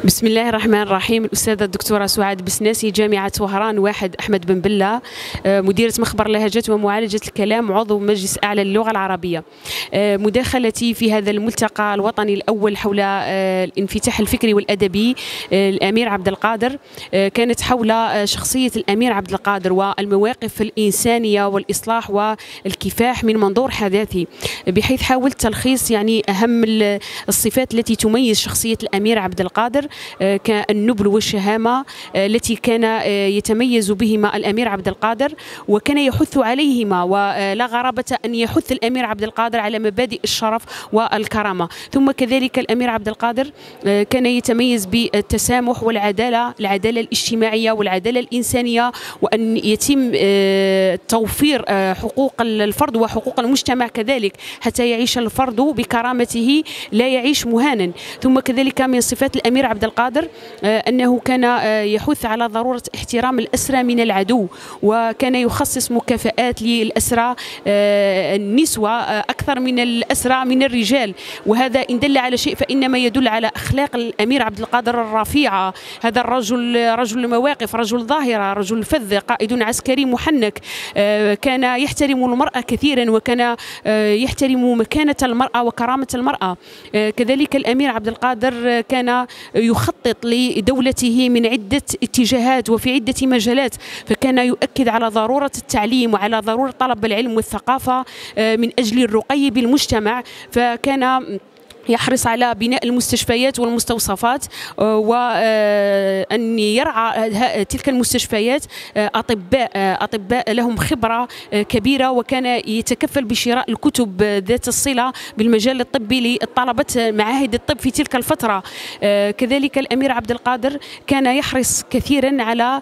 بسم الله الرحمن الرحيم. الأستاذة الدكتورة سعاد بسناسي، جامعة وهران واحد أحمد بن بلة، مديرة مخبر لهجات ومعالجة الكلام، عضو مجلس أعلى للغة العربية. مداخلتي في هذا الملتقى الوطني الأول حول الانفتاح الفكري والأدبي الأمير عبد القادر كانت حول شخصية الأمير عبد القادر والمواقف الإنسانية والإصلاح والكفاح من منظور حداثي، بحيث حاولت تلخيص أهم الصفات التي تميز شخصية الأمير عبد القادر كالنبل والشهامة التي كان يتميز بهما الأمير عبد القادر، وكان يحث عليهما، ولا غرابة أن يحث الأمير عبد القادر على مبادئ الشرف والكرامة. ثم كذلك الأمير عبد القادر كان يتميز بالتسامح والعدالة، العدالة الاجتماعية والعدالة الإنسانية، وأن يتم توفير حقوق الفرد وحقوق المجتمع كذلك حتى يعيش الفرد بكرامته لا يعيش مهانا. ثم كذلك من صفات الأمير عبد القادر أنه كان يحث على ضرورة احترام الأسرى من العدو، وكان يخصص مكافآت للأسرى النسوة أكثر من الأسرى من الرجال، وهذا إن دل على شيء فإنما يدل على أخلاق الأمير عبد القادر الرفيعة. هذا الرجل رجل المواقف، رجل ظاهرة، رجل فذ، قائد عسكري محنك، كان يحترم المرأة كثيرا، وكان يحترم مكانة المرأة وكرامة المرأة. كذلك الأمير عبد القادر كان يخطط لدولته من عدة اتجاهات وفي عدة مجالات، فكان يؤكد على ضرورة التعليم وعلى ضرورة طلب العلم والثقافة من أجل الرقي بالمجتمع، فكان يحرص على بناء المستشفيات والمستوصفات، وأن يرعى تلك المستشفيات أطباء لهم خبرة كبيرة، وكان يتكفل بشراء الكتب ذات الصلة بالمجال الطبي لطلبة معاهد الطب في تلك الفترة. كذلك الأمير عبد القادر كان يحرص كثيرا على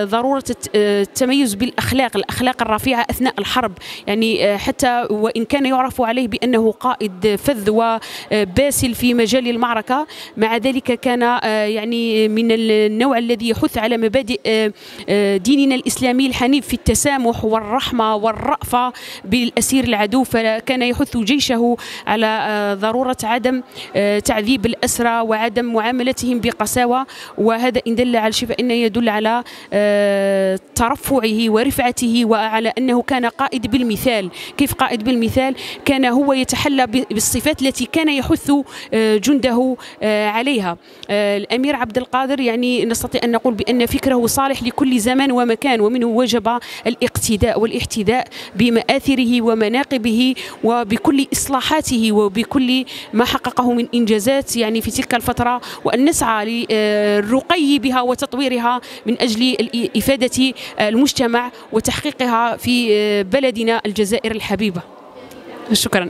ضرورة التميز الأخلاق الرفيعة أثناء الحرب، حتى وإن كان يعرف عليه بأنه قائد فذ باسل في مجال المعركة، مع ذلك كان من النوع الذي يحث على مبادئ ديننا الإسلامي الحنيف في التسامح والرحمة والرأفة بالأسير العدو، فكان يحث جيشه على ضرورة عدم تعذيب الأسرى وعدم معاملتهم بقساوة، وهذا إن دل على شيء فإنه يدل على ترفعه ورفعته وعلى أنه كان قائد بالمثال. كيف قائد بالمثال؟ كان هو يتحلى بالصفات التي كان يحث جنده عليها. الأمير عبد القادر نستطيع أن نقول بأن فكره صالح لكل زمان ومكان، ومنه وجب الاقتداء والاحتذاء بمآثره ومناقبه وبكل إصلاحاته وبكل ما حققه من إنجازات في تلك الفترة، وأن نسعى للرقي بها وتطويرها من أجل إفادة المجتمع وتحقيقها في بلدنا الجزائر الحبيبة. شكرا.